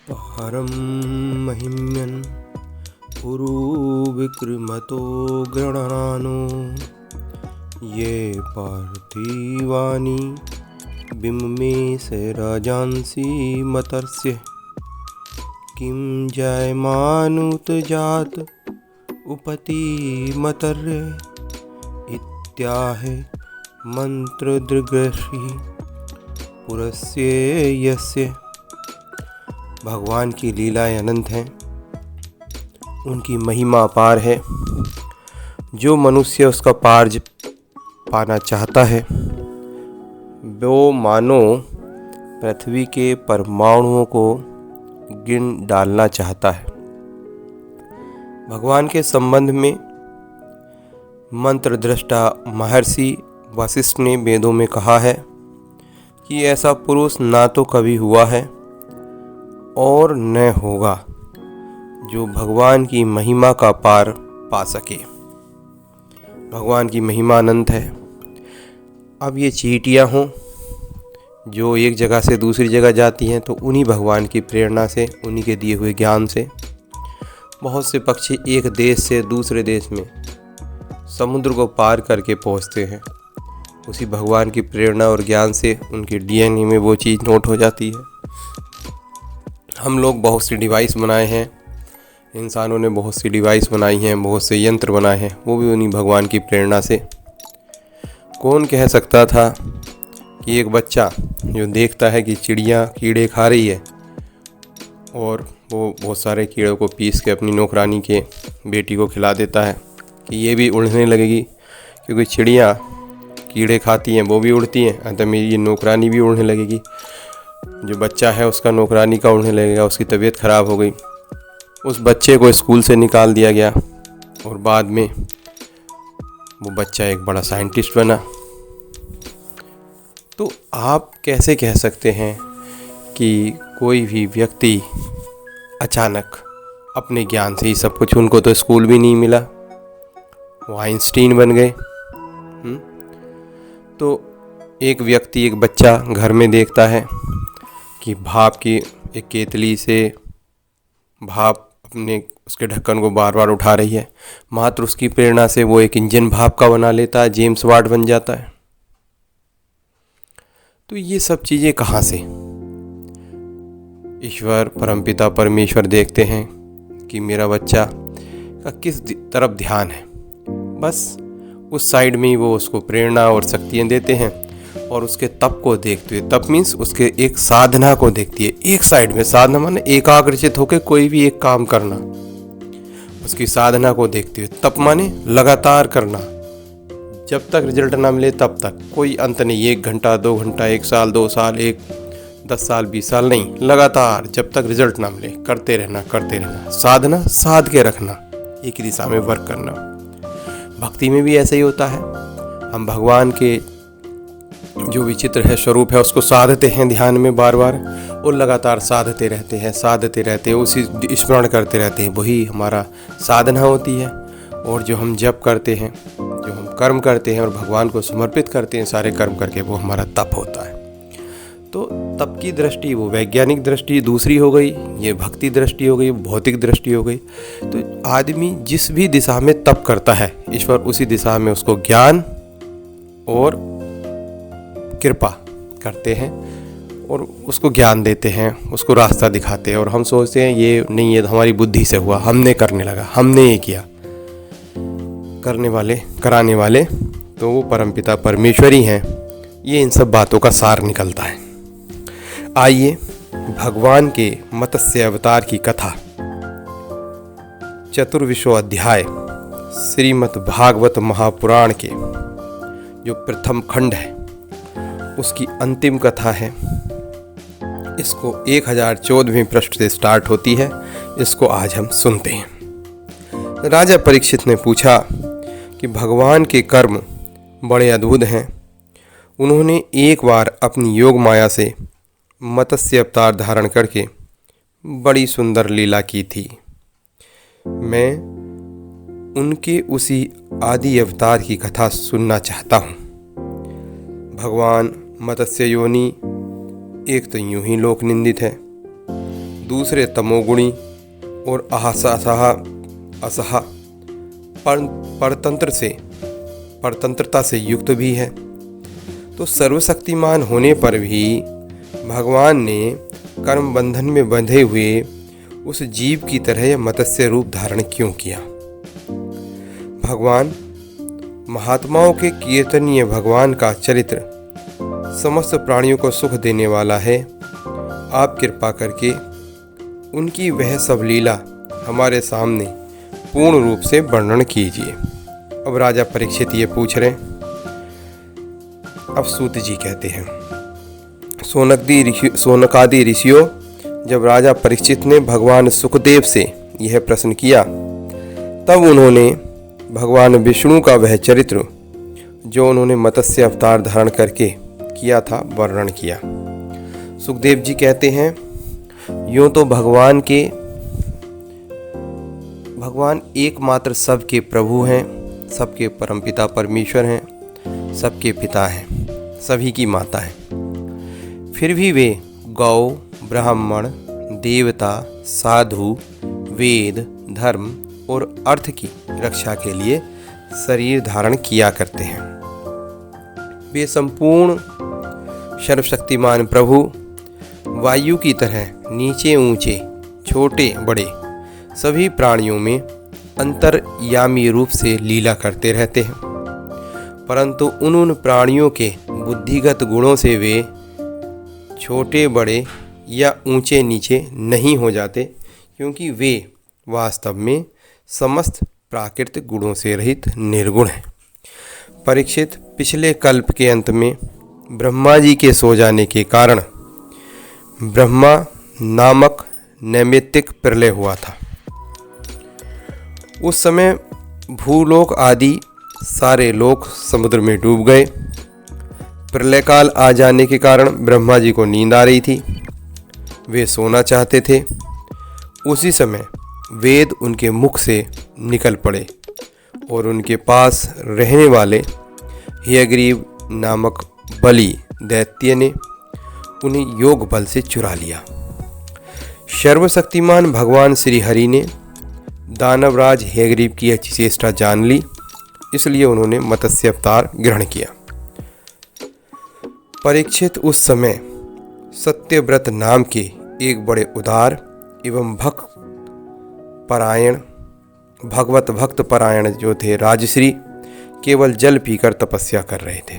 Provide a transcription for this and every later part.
परं महिम्यन् कुरु विक्रमतो गृह्णानो ये पार्थिवानि बिम्मे स राजांसि मतर्स्य किं जायमानुत जात उपति मतर्य इत्याह मंत्रदृगर्षि पुरस्य यस्य। भगवान की लीलाएं अनंत हैं, उनकी महिमा अपार है। जो मनुष्य उसका पार पाना चाहता है वो मानो पृथ्वी के परमाणुओं को गिन डालना चाहता है। भगवान के संबंध में मंत्र दृष्टा महर्षि वशिष्ठ ने वेदों में कहा है कि ऐसा पुरुष ना तो कभी हुआ है और न होगा जो भगवान की महिमा का पार पा सके। भगवान की महिमा अनंत है। अब ये चींटियाँ हों जो एक जगह से दूसरी जगह जाती हैं तो उन्हीं भगवान की प्रेरणा से, उन्हीं के दिए हुए ज्ञान से बहुत से पक्षी एक देश से दूसरे देश में समुद्र को पार करके पहुंचते हैं। उसी भगवान की प्रेरणा और ज्ञान से उनके डीएनए में वो चीज़ नोट हो जाती है। हम लोग बहुत सी डिवाइस बनाए हैं, इंसानों ने बहुत सी डिवाइस बनाई हैं, बहुत से यंत्र बनाए हैं, वो भी उन्हीं भगवान की प्रेरणा से। कौन कह सकता था कि एक बच्चा जो देखता है कि चिड़िया कीड़े खा रही है और वो बहुत सारे कीड़ों को पीस के अपनी नौकरानी के बेटी को खिला देता है कि ये भी उड़ने लगेगी, क्योंकि चिड़िया कीड़े खाती हैं वो भी उड़ती हैं, अतः मेरी ये नौकरानी भी उड़ने लगेगी। जो बच्चा है उसका नौकरानी का उड़ने लगेगा। उसकी तबीयत ख़राब हो गई, उस बच्चे को स्कूल से निकाल दिया गया और बाद में वो बच्चा एक बड़ा साइंटिस्ट बना। तो आप कैसे कह सकते हैं कि कोई भी व्यक्ति अचानक अपने ज्ञान से ही सब कुछ, उनको तो स्कूल भी नहीं मिला, वो आइंस्टीन बन गए। तो एक व्यक्ति, एक बच्चा घर में देखता है कि भाप की एक केतली से भाप अपने उसके ढक्कन को बार बार उठा रही है। मात्र उसकी प्रेरणा से वो एक इंजन भाप का बना लेता है, जेम्स वाट बन जाता है। तो ये सब चीज़ें कहाँ से? ईश्वर परमपिता परमेश्वर देखते हैं कि मेरा बच्चा का किस तरफ ध्यान है, बस उस साइड में ही वो उसको प्रेरणा और शक्तियाँ देते हैं। और उसके तप को देखते हुए, तप मीन्स उसके एक साधना को देखती है। एक साइड में साधना माने एकाग्रचित होकर कोई भी एक काम करना, उसकी साधना को देखते हुए। तप माने लगातार करना, जब तक रिजल्ट ना मिले तब तक, कोई अंत नहीं। 1 घंटा 2 घंटा, 1 साल 2 साल, 10 साल 20 साल नहीं, लगातार जब तक रिजल्ट ना मिले करते रहना, करते रहना। साधना साध के रखना, एक ही दिशा में वर्क करना। भक्ति में भी ऐसा ही होता है। हम भगवान के जो विचित्र है स्वरूप है उसको साधते हैं ध्यान में बार बार, और लगातार साधते रहते हैं, साधते रहते हैं, उसी स्मरण करते रहते हैं। वही हमारा साधना होती है। और जो हम जप करते हैं, जो हम कर्म करते हैं और भगवान को समर्पित करते हैं सारे कर्म करके, वो हमारा तप होता है। तो तप की दृष्टि वो वैज्ञानिक दृष्टि दूसरी हो गई, ये भक्ति दृष्टि हो गई, भौतिक दृष्टि हो गई। तो आदमी जिस भी दिशा में तप करता है, ईश्वर उसी दिशा में उसको ज्ञान और कृपा करते हैं और उसको ज्ञान देते हैं, उसको रास्ता दिखाते हैं। और हम सोचते हैं ये नहीं, ये हमारी बुद्धि से हुआ, हमने करने लगा, हमने ये किया। करने वाले, कराने वाले तो वो परमपिता परमेश्वर ही हैं। ये इन सब बातों का सार निकलता है। आइए भगवान के मत्स्य अवतार की कथा, चतुर्विशो अध्याय श्रीमद् भागवत महापुराण के जो प्रथम खंड है उसकी अंतिम कथा है। इसको 1014वें पृष्ठ से स्टार्ट होती है। इसको आज हम सुनते हैं। राजा परीक्षित ने पूछा कि भगवान के कर्म बड़े अद्भुत हैं। उन्होंने एक बार अपनी योग माया से मत्स्य अवतार धारण करके बड़ी सुंदर लीला की थी। मैं उनके उसी आदि अवतार की कथा सुनना चाहता हूँ। भगवान मत्स्य योनि एक तो यूं ही लोक निंदित है, दूसरे तमोगुणी और असहा परतंत्रता से युक्त भी है। तो सर्वशक्तिमान होने पर भी भगवान ने कर्म बंधन में बंधे हुए उस जीव की तरह मत्स्य रूप धारण क्यों किया? भगवान महात्माओं के कीर्तनीय भगवान का चरित्र समस्त प्राणियों को सुख देने वाला है। आप कृपा करके उनकी वह सब लीला हमारे सामने पूर्ण रूप से वर्णन कीजिए। अब राजा परीक्षित ये पूछ रहे। अब सूत जी कहते हैं, सोनकादि ऋषियों, जब राजा परीक्षित ने भगवान सुखदेव से यह प्रश्न किया तब उन्होंने भगवान विष्णु का वह चरित्र जो उन्होंने मत्स्य अवतार धारण करके किया था वर्णन किया। सुखदेव जी कहते हैं, यूँ तो भगवान एकमात्र सबके प्रभु हैं, सबके परमपिता परमेश्वर हैं, सबके पिता हैं, सभी की माता हैं। फिर भी वे गौ, ब्राह्मण, देवता, साधु, वेद, धर्म और अर्थ की रक्षा के लिए शरीर धारण किया करते हैं। वे संपूर्ण सर्वशक्तिमान प्रभु वायु की तरह नीचे ऊंचे, छोटे बड़े सभी प्राणियों में अंतर्यामी रूप से लीला करते रहते हैं, परंतु उन प्राणियों के बुद्धिगत गुणों से वे छोटे बड़े या ऊंचे नीचे नहीं हो जाते, क्योंकि वे वास्तव में समस्त प्राकृतिक गुणों से रहित निर्गुण हैं। परीक्षित, पिछले कल्प के अंत में ब्रह्मा जी के सो जाने के कारण ब्रह्मा नामक नैमित्तिक प्रलय हुआ था। उस समय भूलोक आदि सारे लोक समुद्र में डूब गए। प्रलय काल आ जाने के कारण ब्रह्मा जी को नींद आ रही थी, वे सोना चाहते थे। उसी समय वेद उनके मुख से निकल पड़े और उनके पास रहने वाले हयग्रीव नामक बलि दैत्य ने उन्हें योग बल से चुरा लिया। सर्वशक्तिमान भगवान श्री हरि ने दानवराज हयग्रीव की अच्छी चेष्टा जान ली, इसलिए उन्होंने मत्स्य अवतार ग्रहण किया। परीक्षित, उस समय सत्यव्रत नाम के एक बड़े उदार एवं भगवत भक्त परायण जो थे राजश्री केवल जल पीकर तपस्या कर रहे थे।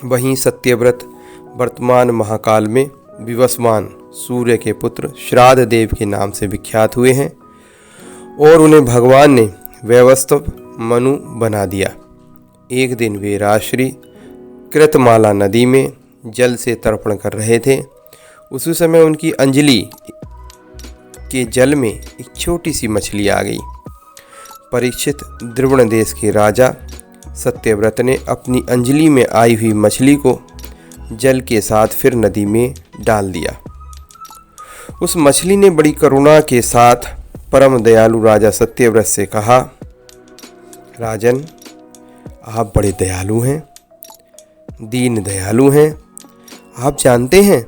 वहीं सत्यव्रत वर्तमान महाकाल में विवस्वान सूर्य के पुत्र श्राद्ध देव के नाम से विख्यात हुए हैं और उन्हें भगवान ने वैवस्वत मनु बना दिया। एक दिन वे राजश्री कृतमाला नदी में जल से तर्पण कर रहे थे। उसी समय उनकी अंजलि के जल में एक छोटी सी मछली आ गई। परीक्षित, द्रविड़ देश के राजा सत्यव्रत ने अपनी अंजलि में आई हुई मछली को जल के साथ फिर नदी में डाल दिया। उस मछली ने बड़ी करुणा के साथ परम दयालु राजा सत्यव्रत से कहा, राजन, आप बड़े दयालु हैं, दीन दयालु हैं। आप जानते हैं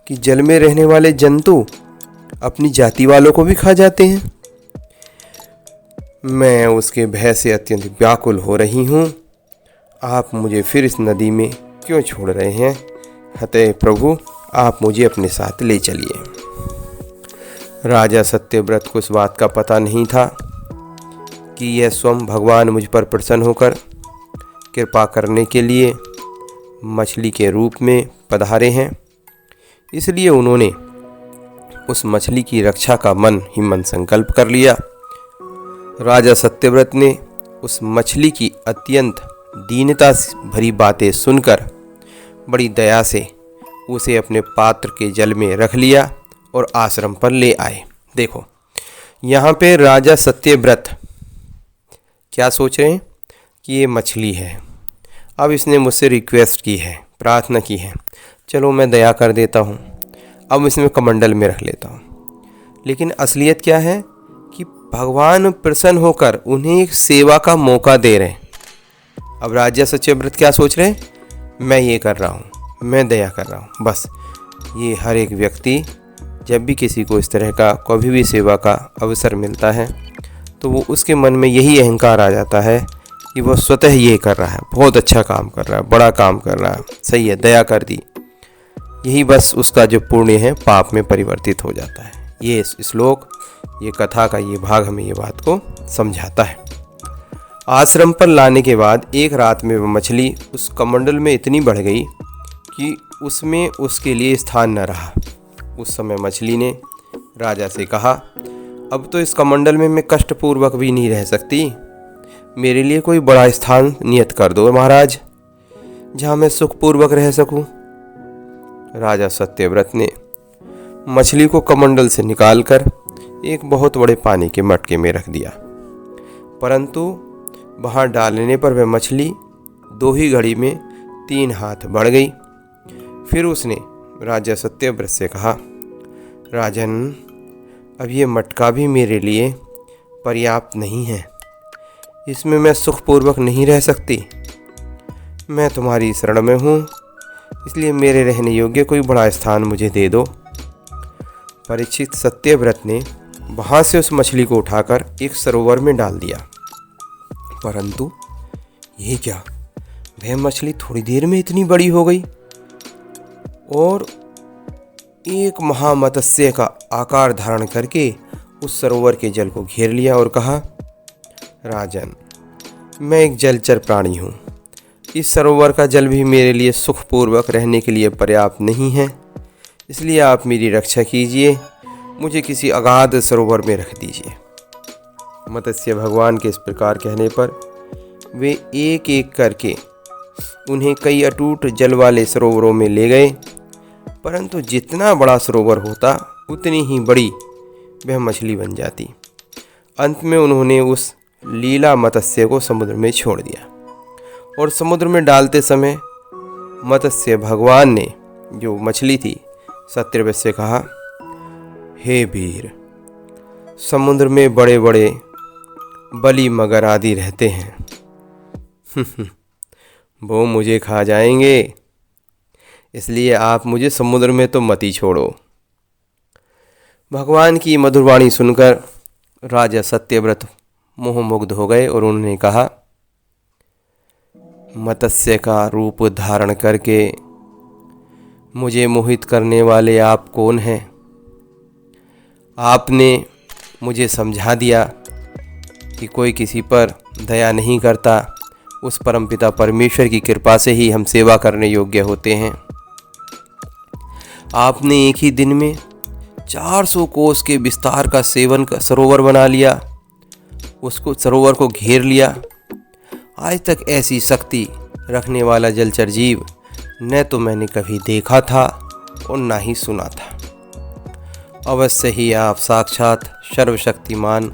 कि जल में रहने वाले जंतु अपनी जाति वालों को भी खा जाते हैं। मैं उसके भय से अत्यंत व्याकुल हो रही हूँ। आप मुझे फिर इस नदी में क्यों छोड़ रहे हैं? अतः प्रभु, आप मुझे अपने साथ ले चलिए। राजा सत्यव्रत को इस बात का पता नहीं था कि यह स्वयं भगवान मुझ पर प्रसन्न होकर कृपा करने के लिए मछली के रूप में पधारे हैं। इसलिए उन्होंने उस मछली की रक्षा का मन ही मन संकल्प कर लिया। राजा सत्यव्रत ने उस मछली की अत्यंत दीनता भरी बातें सुनकर बड़ी दया से उसे अपने पात्र के जल में रख लिया और आश्रम पर ले आए। देखो, यहाँ पे राजा सत्यव्रत क्या सोच रहे हैं कि ये मछली है। अब इसने मुझसे रिक्वेस्ट की है, प्रार्थना की है, चलो मैं दया कर देता हूँ, अब इसमें कमंडल में रख लेता हूँ। लेकिन असलियत क्या है कि भगवान प्रसन्न होकर उन्हें एक सेवा का मौका दे रहे हैं। अब राजा सत्यव्रत क्या सोच रहे हैं, मैं ये कर रहा हूँ, मैं दया कर रहा हूँ। बस ये हर एक व्यक्ति जब भी किसी को इस तरह का कभी भी सेवा का अवसर मिलता है तो वो उसके मन में यही अहंकार आ जाता है कि वह स्वतः ये कर रहा है, बहुत अच्छा काम कर रहा है, बड़ा काम कर रहा है, सही है, दया कर दी। यही बस उसका जो पुण्य है पाप में परिवर्तित हो जाता है। ये श्लोक, ये कथा का ये भाग हमें ये बात को समझाता है। आश्रम पर लाने के बाद एक रात में वह मछली उस कमंडल में इतनी बढ़ गई कि उसमें उसके लिए स्थान न रहा। उस समय मछली ने राजा से कहा, अब तो इस कमंडल में मैं कष्टपूर्वक भी नहीं रह सकती, मेरे लिए कोई बड़ा स्थान नियत कर दो महाराज, जहाँ मैं सुखपूर्वक रह सकूं। राजा सत्यव्रत ने मछली को कमंडल से निकालकर एक बहुत बड़े पानी के मटके में रख दिया, परंतु वहाँ डालने पर वह मछली 2 ही घड़ी में 3 हाथ बढ़ गई। फिर उसने राजा सत्यव्रत से कहा, राजन, अब ये मटका भी मेरे लिए पर्याप्त नहीं है, इसमें मैं सुखपूर्वक नहीं रह सकती। मैं तुम्हारी शरण में हूँ, इसलिए मेरे रहने योग्य कोई बड़ा स्थान मुझे दे दो। परीक्षित सत्यव्रत ने वहाँ से उस मछली को उठाकर एक सरोवर में डाल दिया, परंतु ये क्या, वह मछली थोड़ी देर में इतनी बड़ी हो गई और एक महामत्स्य का आकार धारण करके उस सरोवर के जल को घेर लिया और कहा, राजन, मैं एक जलचर प्राणी हूँ, इस सरोवर का जल भी मेरे लिए सुखपूर्वक रहने के लिए पर्याप्त नहीं है, इसलिए आप मेरी रक्षा कीजिए, मुझे किसी अगाध सरोवर में रख दीजिए। मत्स्य भगवान के इस प्रकार कहने पर वे एक एक करके उन्हें कई अटूट जल वाले सरोवरों में ले गए, परंतु जितना बड़ा सरोवर होता उतनी ही बड़ी वह मछली बन जाती। अंत में उन्होंने उस लीला मत्स्य को समुद्र में छोड़ दिया और समुद्र में डालते समय मत्स्य भगवान ने, जो मछली थी, सत्यव्रत से कहा, हे वीर, समुद्र में बड़े बड़े बली मगर आदि रहते हैं वो मुझे खा जाएंगे, इसलिए आप मुझे समुद्र में तो मत ही छोड़ो। भगवान की मधुर वाणी सुनकर राजा सत्यव्रत मोहमुग्ध हो गए और उन्होंने कहा, मत्स्य का रूप धारण करके मुझे मोहित करने वाले आप कौन हैं? आपने मुझे समझा दिया कि कोई किसी पर दया नहीं करता, उस परमपिता परमेश्वर की कृपा से ही हम सेवा करने योग्य होते हैं। आपने एक ही दिन में 400 कोस के विस्तार का सेवन का सरोवर बना लिया, उसको सरोवर को घेर लिया। आज तक ऐसी शक्ति रखने वाला जलचर जीव न तो मैंने कभी देखा था और ना ही सुना था। अवश्य ही आप साक्षात सर्वशक्तिमान,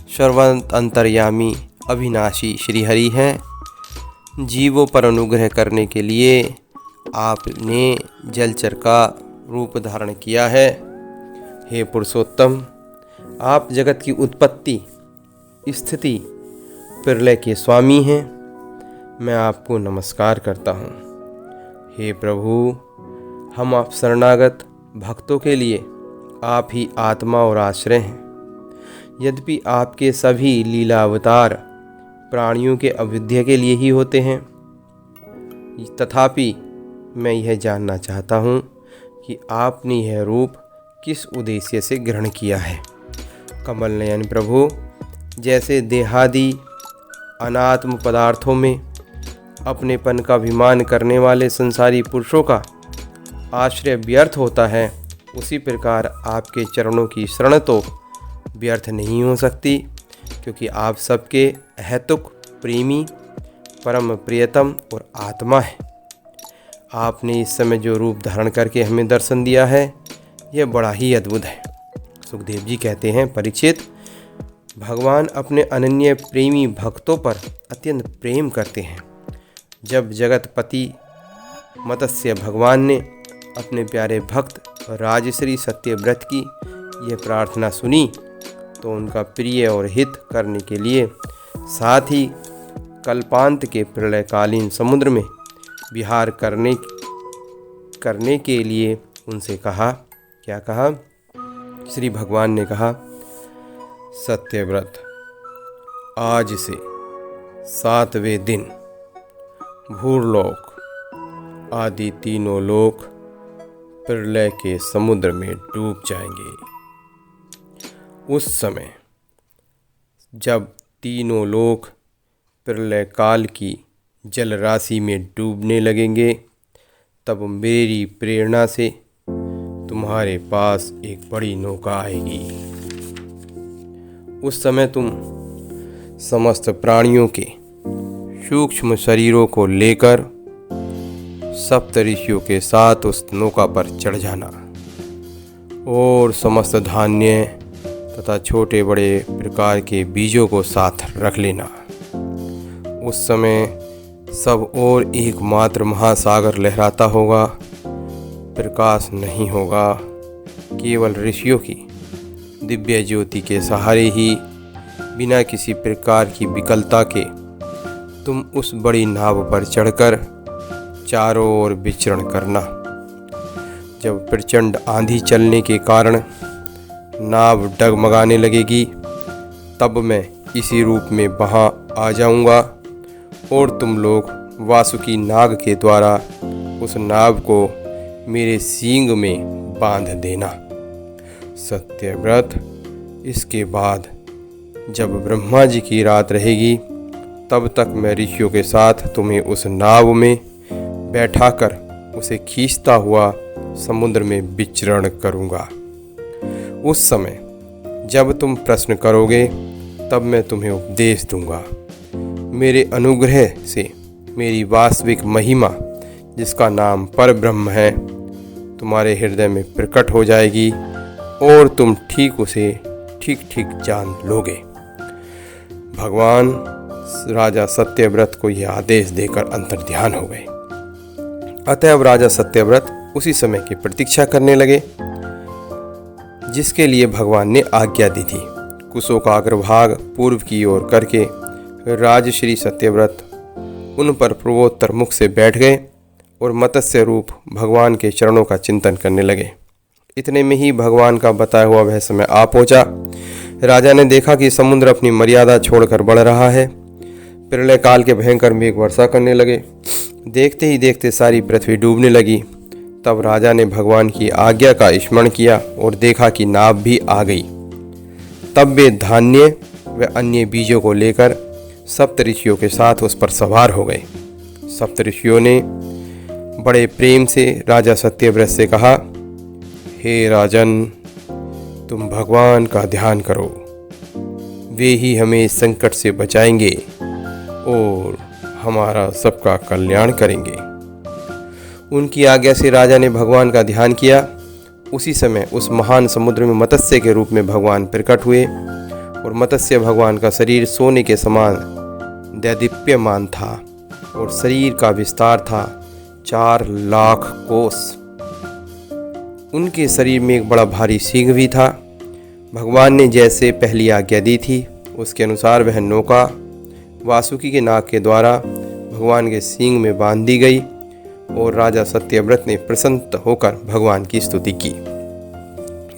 सर्वंत अंतर्यामी, अविनाशी श्रीहरि हैं। जीवों पर अनुग्रह करने के लिए आपने जलचर का रूप धारण किया है। हे पुरुषोत्तम, आप जगत की उत्पत्ति, स्थिति, प्रलय के स्वामी हैं। मैं आपको नमस्कार करता हूँ। हे प्रभु, हम आप शरणागत भक्तों के लिए आप ही आत्मा और आश्रय हैं। यद्यपि आपके सभी लीला अवतार प्राणियों के अभ्युदय के लिए ही होते हैं, तथापि मैं यह जानना चाहता हूँ कि आपने यह रूप किस उद्देश्य से ग्रहण किया है। कमल नयन प्रभु, जैसे देहादि अनात्म पदार्थों में अपनेपन का अभिमान करने वाले संसारी पुरुषों का आश्रय व्यर्थ होता है, उसी प्रकार आपके चरणों की शरण तो व्यर्थ नहीं हो सकती, क्योंकि आप सबके अहेतुक प्रेमी, परम प्रियतम और आत्मा है। आपने इस समय जो रूप धारण करके हमें दर्शन दिया है, यह बड़ा ही अद्भुत है। सुखदेव जी कहते हैं, परीक्षित, भगवान अपने अनन्य प्रेमी भक्तों पर अत्यंत प्रेम करते हैं। जब जगतपति मत्स्य भगवान ने अपने प्यारे भक्त राजश्री सत्यव्रत की यह प्रार्थना सुनी, तो उनका प्रिय और हित करने के लिए साथ ही कल्पांत के प्रलयकालीन समुद्र में विहार करने के लिए उनसे कहा, क्या कहा? श्री भगवान ने कहा, सत्यव्रत, आज से 7वें दिन भूलोक आदि तीनों लोक प्रलय के समुद्र में डूब जाएंगे। उस समय जब तीनों लोक प्रलय काल की जल राशि में डूबने लगेंगे, तब मेरी प्रेरणा से तुम्हारे पास एक बड़ी नौका आएगी। उस समय तुम समस्त प्राणियों के सूक्ष्म शरीरों को लेकर सप्त ऋषियों के साथ उस नौका पर चढ़ जाना और समस्त धान्य तथा छोटे बड़े प्रकार के बीजों को साथ रख लेना। उस समय सब और एकमात्र महासागर लहराता होगा, प्रकाश नहीं होगा। केवल ऋषियों की दिव्य ज्योति के सहारे ही बिना किसी प्रकार की विकलता के तुम उस बड़ी नाव पर चढ़कर चारों ओर विचरण करना। जब प्रचंड आंधी चलने के कारण नाव डगमगाने लगेगी, तब मैं इसी रूप में वहाँ आ जाऊँगा और तुम लोग वासुकी नाग के द्वारा उस नाव को मेरे सींग में बांध देना। सत्यव्रत, इसके बाद जब ब्रह्मा जी की रात रहेगी, तब तक मैं ऋषियों के साथ तुम्हें उस नाव में बैठाकर उसे खींचता हुआ समुद्र में विचरण करूँगा। उस समय जब तुम प्रश्न करोगे, तब मैं तुम्हें उपदेश दूंगा। मेरे अनुग्रह से मेरी वास्तविक महिमा, जिसका नाम परब्रह्म है, तुम्हारे हृदय में प्रकट हो जाएगी और तुम ठीक उसे ठीक जान लोगे। भगवान राजा सत्यव्रत को यह आदेश देकर अंतर्ध्यान हो गए। अतएव राजा सत्यव्रत उसी समय की प्रतीक्षा करने लगे जिसके लिए भगवान ने आज्ञा दी थी। कुशों का अग्रभाग पूर्व की ओर करके राजश्री सत्यव्रत उन पर पूर्वोत्तर मुख से बैठ गए और मत्स्य रूप भगवान के चरणों का चिंतन करने लगे। इतने में ही भगवान का बताया हुआ वह समय आ पहुंचा। राजा ने देखा कि समुद्र अपनी मर्यादा छोड़कर बढ़ रहा है। प्रलय काल के भयंकर मेघ वर्षा करने लगे। देखते ही देखते सारी पृथ्वी डूबने लगी। तब राजा ने भगवान की आज्ञा का स्मरण किया और देखा कि नाव भी आ गई। तब वे धान्य व अन्य बीजों को लेकर सप्त ऋषियों के साथ उस पर सवार हो गए। सप्त ऋषियों ने बड़े प्रेम से राजा सत्यव्रत से कहा, हे राजन, तुम भगवान का ध्यान करो, वे ही हमें इस संकट से बचाएंगे और हमारा सबका कल्याण करेंगे। उनकी आज्ञा से राजा ने भगवान का ध्यान किया। उसी समय उस महान समुद्र में मत्स्य के रूप में भगवान प्रकट हुए और मत्स्य भगवान का शरीर सोने के समान दैदीप्यमान था और शरीर का विस्तार था 4 लाख कोस। उनके शरीर में एक बड़ा भारी सींग भी था। भगवान ने जैसे पहली आज्ञा दी थी, उसके अनुसार वह नौका वासुकी के नाग के द्वारा भगवान के सींग में बांध दी गई और राजा सत्यव्रत ने प्रसन्न होकर भगवान की स्तुति की।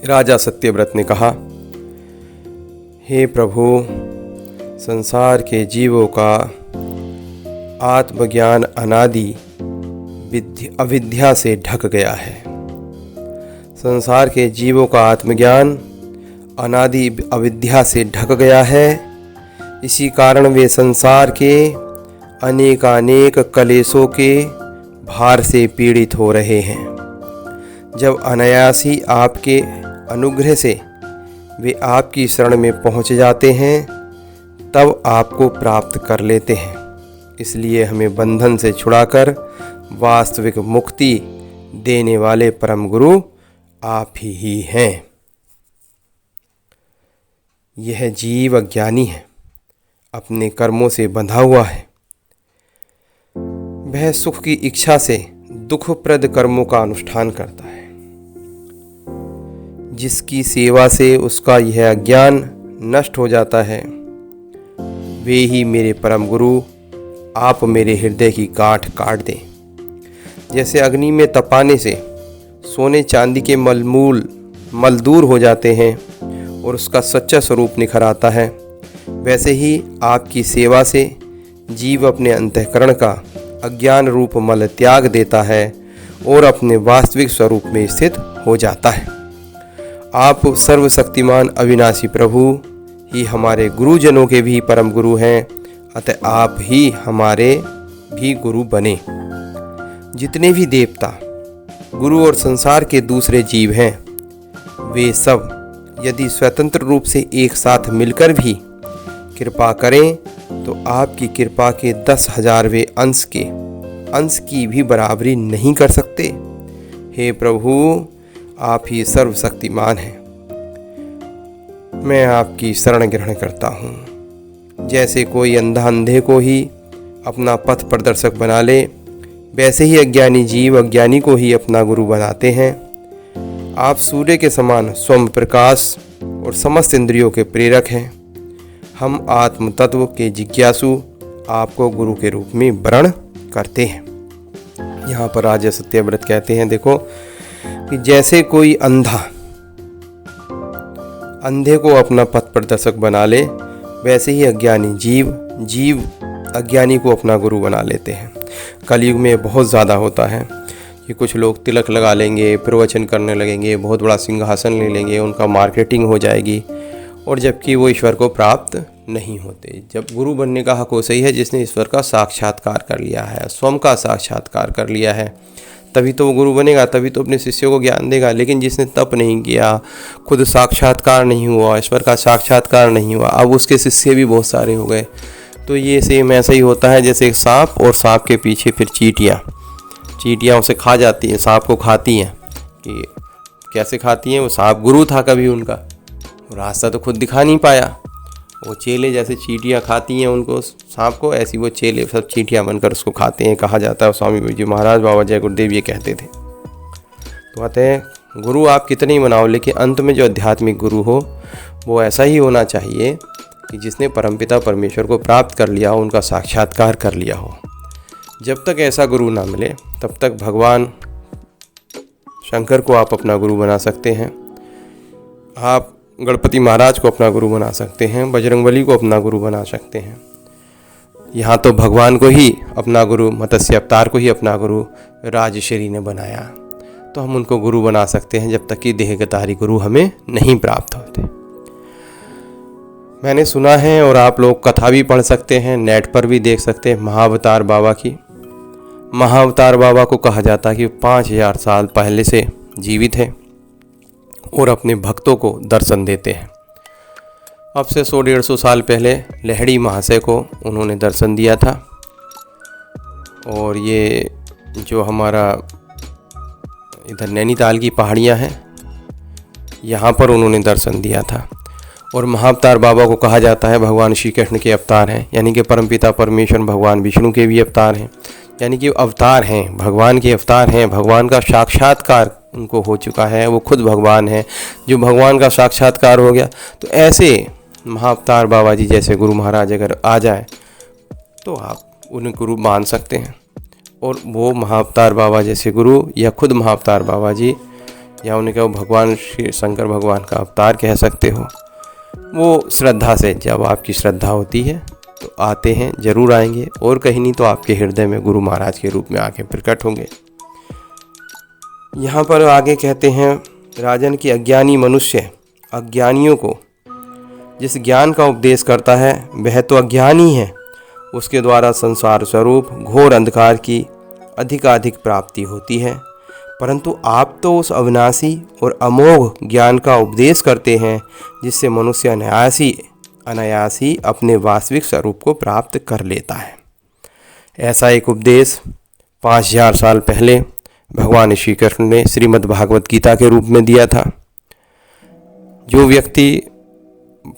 राजा सत्यव्रत ने कहा, हे प्रभु, संसार के जीवों का आत्मज्ञान अनादि अविद्या से ढक गया है। संसार के जीवों का आत्मज्ञान अनादि अविद्या से ढक गया है। इसी कारण वे संसार के अनेकानेक कलेशों के भार से पीड़ित हो रहे हैं। जब अनायास ही आपके अनुग्रह से वे आपकी शरण में पहुंच जाते हैं, तब आपको प्राप्त कर लेते हैं। इसलिए हमें बंधन से छुड़ाकर वास्तविक मुक्ति देने वाले परम गुरु आप ही हैं। यह जीव अज्ञानी है, अपने कर्मों से बंधा हुआ है। वह सुख की इच्छा से दुखप्रद कर्मों का अनुष्ठान करता है। जिसकी सेवा से उसका यह अज्ञान नष्ट हो जाता है, वे ही मेरे परम गुरु आप मेरे हृदय की गांठ काट दें। जैसे अग्नि में तपाने से सोने चांदी के मलमूल मल दूर हो जाते हैं और उसका सच्चा स्वरूप निखर आता है। वैसे ही आपकी सेवा से जीव अपने अंतःकरण का अज्ञान रूप मल त्याग देता है और अपने वास्तविक स्वरूप में स्थित हो जाता है। आप सर्वशक्तिमान अविनाशी प्रभु ही हमारे गुरुजनों के भी परम गुरु हैं, अतः आप ही हमारे भी गुरु बने। जितने भी देवता, गुरु और संसार के दूसरे जीव हैं, वे सब यदि स्वतंत्र रूप से एक साथ मिलकर भी कृपा करें तो आपकी कृपा के 10,000वें अंश की भी बराबरी नहीं कर सकते। हे प्रभु, आप ही सर्वशक्तिमान हैं। मैं आपकी शरण ग्रहण करता हूँ। जैसे कोई अंधा अंधे को ही अपना पथ प्रदर्शक बना ले, वैसे ही अज्ञानी जीव अज्ञानी को ही अपना गुरु बनाते हैं। आप सूर्य के समान स्वयं प्रकाश और समस्त इंद्रियों के प्रेरक हैं। हम आत्म तत्व के जिज्ञासु आपको गुरु के रूप में वरण करते हैं। यहाँ पर राजा सत्यव्रत कहते हैं, देखो कि जैसे कोई अंधे को अपना पथ प्रदर्शक बना ले, वैसे ही अज्ञानी जीव अज्ञानी को अपना गुरु बना लेते हैं। कलयुग में बहुत ज़्यादा होता है कि कुछ लोग तिलक लगा लेंगे, प्रवचन करने लगेंगे, बहुत बड़ा सिंहासन ले लेंगे, उनका मार्केटिंग हो जाएगी, और जबकि वो ईश्वर को प्राप्त नहीं होते। जब गुरु बनने का हक उसे ही है जिसने ईश्वर का साक्षात्कार कर लिया है, स्वयं का साक्षात्कार कर लिया है, तभी तो वो गुरु बनेगा, तभी तो अपने शिष्यों को ज्ञान देगा। लेकिन जिसने तप नहीं किया, खुद साक्षात्कार नहीं हुआ, ईश्वर का साक्षात्कार नहीं हुआ, अब उसके शिष्य भी बहुत सारे हो गए। तो ये सेम ऐसा ही होता है जैसे एक सांप, और सांप के पीछे फिर चींटियाँ उसे खा जाती हैं, सांप को खाती हैं। कि कैसे खाती हैं? वो सांप गुरु था कभी उनका, रास्ता तो खुद दिखा नहीं पाया। वो चेले जैसे चींटियाँ खाती हैं उनको, सांप को, ऐसी वो चेले सब चींटियाँ बनकर उसको खाते हैं, कहा जाता है। स्वामी जी महाराज, बाबा जय गुरुदेव ये कहते थे। तो कहते हैं गुरु आप कितने ही बनाओ, लेकिन अंत में जो आध्यात्मिक गुरु हो वो ऐसा ही होना चाहिए कि जिसने परमपिता परमेश्वर को प्राप्त कर लिया हो, उनका साक्षात्कार कर लिया हो। जब तक ऐसा गुरु ना मिले तब तक भगवान शंकर को आप अपना गुरु बना सकते हैं, आप गणपति महाराज को अपना गुरु बना सकते हैं, बजरंगबली को अपना गुरु बना सकते हैं। यहाँ तो भगवान को ही अपना गुरु, मत्स्य अवतार को ही अपना गुरु राजश्री ने बनाया, तो हम उनको गुरु बना सकते हैं जब तक कि देहगतारी गुरु हमें नहीं प्राप्त होते। मैंने सुना है, और आप लोग कथा भी पढ़ सकते हैं, नेट पर भी देख सकते हैं, महाअवतार बाबा की। महाअवतार बाबा को कहा जाता है कि 5000 साल पहले से जीवित है और अपने भक्तों को दर्शन देते हैं। अब से 100-150 साल पहले लहड़ी महाशय को उन्होंने दर्शन दिया था, और ये जो हमारा इधर नैनीताल की पहाड़ियाँ हैं, यहाँ पर उन्होंने दर्शन दिया था। और महाअवतार बाबा को कहा जाता है भगवान श्री कृष्ण के अवतार हैं, यानी कि परमपिता परमेश्वर भगवान विष्णु के भी अवतार हैं, यानी कि अवतार हैं, भगवान के अवतार हैं। भगवान का साक्षात्कार उनको हो चुका है, वो खुद भगवान है। जो भगवान का साक्षात्कार हो गया, तो ऐसे महाअवतार बाबा जी जैसे गुरु महाराज अगर आ जाए तो आप उन्हें गुरु मान सकते हैं। और वो महाअवतार बाबा जैसे गुरु, या खुद महाअवतार बाबा जी, या उन्हें भगवान श्री शंकर भगवान का अवतार कह सकते हो, वो श्रद्धा से, जब आपकी श्रद्धा होती है तो आते हैं, जरूर आएंगे, और कहीं नहीं तो आपके हृदय में गुरु महाराज के रूप में आके प्रकट होंगे। यहाँ पर आगे कहते हैं, राजन की अज्ञानी मनुष्य अज्ञानियों को जिस ज्ञान का उपदेश करता है वह तो अज्ञान ही है, उसके द्वारा संसार स्वरूप घोर अंधकार की अधिकाधिक प्राप्ति होती है। परंतु आप तो उस अविनाशी और अमोघ ज्ञान का उपदेश करते हैं जिससे मनुष्य अनायासी अपने वास्तविक स्वरूप को प्राप्त कर लेता है। ऐसा एक उपदेश 5000 साल पहले भगवान श्री कृष्ण ने श्रीमद् भागवत गीता के रूप में दिया था। जो व्यक्ति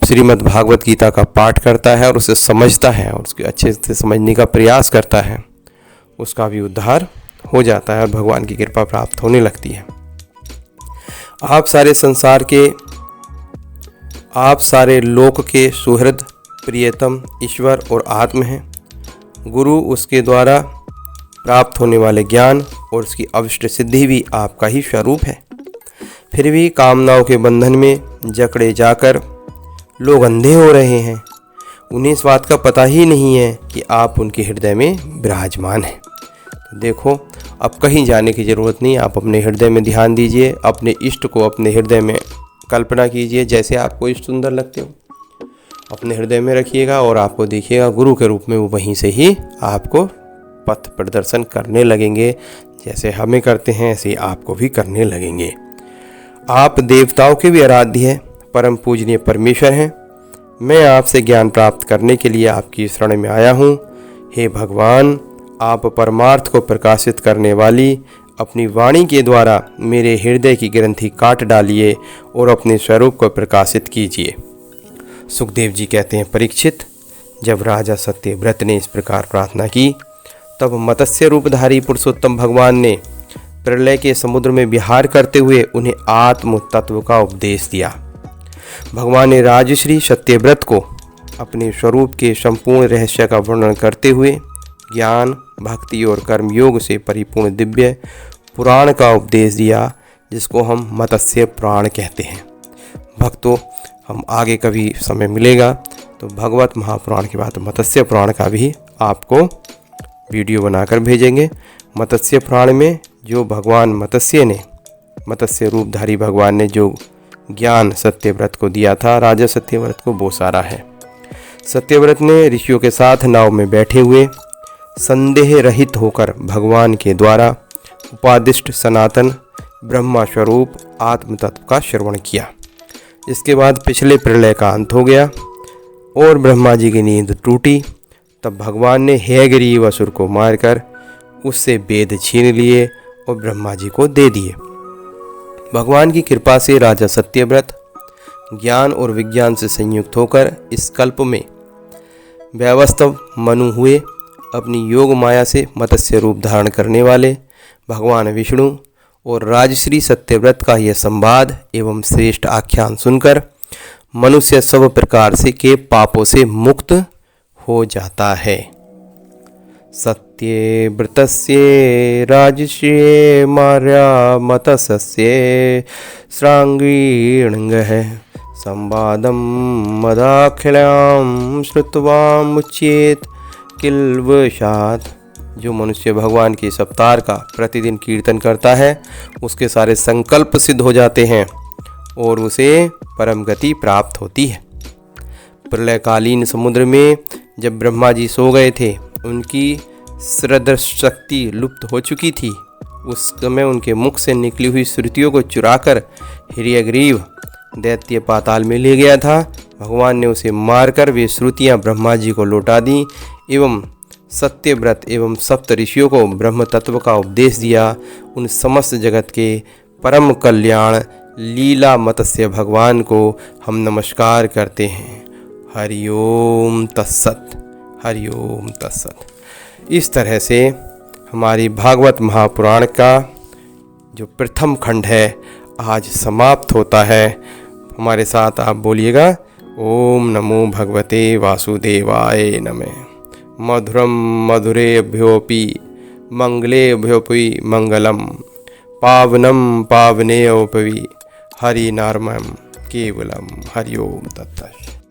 श्रीमद् भागवत गीता का पाठ करता है और उसे समझता है और उसके अच्छे से समझने का प्रयास करता है, उसका भी उद्धार हो जाता है और भगवान की कृपा प्राप्त होने लगती है। आप सारे संसार के, आप सारे लोक के सुहृद प्रियतम ईश्वर और आत्म हैं। गुरु उसके द्वारा प्राप्त होने वाले ज्ञान और उसकी अविष्ट सिद्धि भी आपका ही स्वरूप है। फिर भी कामनाओं के बंधन में जकड़े जाकर लोग अंधे हो रहे हैं। उन्हें इस बात का पता ही नहीं है कि आप उनके हृदय में विराजमान हैं। तो देखो, अब कहीं जाने की ज़रूरत नहीं, आप अपने हृदय में ध्यान दीजिए, अपने इष्ट को अपने हृदय में कल्पना कीजिए, जैसे आपको इष्ट सुंदर लगते हो अपने हृदय में रखिएगा और आपको देखिएगा गुरु के रूप में वो वहीं से ही आपको पथ प्रदर्शन करने लगेंगे। जैसे हमें करते हैं ऐसे ही आपको भी करने लगेंगे। आप देवताओं के भी आराध्य हैं, परम पूजनीय परमेश्वर हैं। मैं आपसे ज्ञान प्राप्त करने के लिए आपकी शरण में आया हूँ। हे भगवान, आप परमार्थ को प्रकाशित करने वाली अपनी वाणी के द्वारा मेरे हृदय की ग्रंथि काट डालिए और अपने स्वरूप को प्रकाशित कीजिए। सुखदेव जी कहते हैं, परीक्षित, जब राजा सत्यव्रत ने इस प्रकार प्रार्थना की तब मत्स्य रूपधारी पुरुषोत्तम भगवान ने प्रलय के समुद्र में विहार करते हुए उन्हें आत्म तत्व का उपदेश दिया। भगवान ने राजश्री सत्यव्रत को अपने स्वरूप के संपूर्ण रहस्य का वर्णन करते हुए ज्ञान, भक्ति और कर्मयोग से परिपूर्ण दिव्य पुराण का उपदेश दिया, जिसको हम मत्स्य पुराण कहते हैं। भक्तों, हम आगे कभी समय मिलेगा तो भगवत महापुराण के बाद मत्स्य पुराण का भी आपको वीडियो बनाकर भेजेंगे। मत्स्य पुराण में जो भगवान मत्स्य रूपधारी भगवान ने जो ज्ञान सत्यव्रत को दिया था, राजा सत्यव्रत को, वो सारा है। सत्यव्रत ने ऋषियों के साथ नाव में बैठे हुए संदेह रहित होकर भगवान के द्वारा उपादिष्ट सनातन ब्रह्मा स्वरूप आत्म तत्व का श्रवण किया। इसके बाद पिछले प्रलय का अंत हो गया और ब्रह्मा जी की नींद टूटी। तब भगवान ने हेयग्रीव असुर को मारकर उससे वेद छीन लिए और ब्रह्मा जी को दे दिए। भगवान की कृपा से राजा सत्यव्रत ज्ञान और विज्ञान से संयुक्त होकर इस कल्प में वैवस्वत मनु हुए। अपनी योग माया से मत्स्य रूप धारण करने वाले भगवान विष्णु और राजश्री सत्यव्रत का यह संवाद एवं श्रेष्ठ आख्यान सुनकर मनुष्य सब प्रकार से के पापों से मुक्त हो जाता है। सत्यव्रतस्य राजश्री मार्या मत्स्य श्रांगीणंगः संवादं मदाखिलां श्रुत्वा मुच्येत किल्वशात्। जो मनुष्य भगवान के सप्ताह का प्रतिदिन कीर्तन करता है उसके सारे संकल्प सिद्ध हो जाते हैं और उसे परम गति प्राप्त होती है। प्रलयकालीन समुद्र में जब ब्रह्मा जी सो गए थे, उनकी सदृश शक्ति लुप्त हो चुकी थी। उस समय उनके मुख से निकली हुई श्रुतियों को चुराकर हिरण्यग्रीव दैत्य पाताल में ले गया था। भगवान ने उसे मारकर वे श्रुतियाँ ब्रह्मा जी को लौटा दी एवं सत्यव्रत एवं सप्त ऋषियों को ब्रह्म तत्व का उपदेश दिया। उन समस्त जगत के परम कल्याण लीला मत्स्य भगवान को हम नमस्कार करते हैं। हरि ओम तत्सत, हरि ओम तत्सत। इस तरह से हमारी भागवत महापुराण का जो प्रथम खंड है आज समाप्त होता है। हमारे साथ आप बोलिएगा, ओम नमो भगवते वासुदेवाय नमः। मधुरम मधुरेभ्योऽपि मंगलेभ्योऽपि मंगलम, पावनम पावनेभ्योऽपि हरिनामं केवलम। हरि ओम तत्सत्।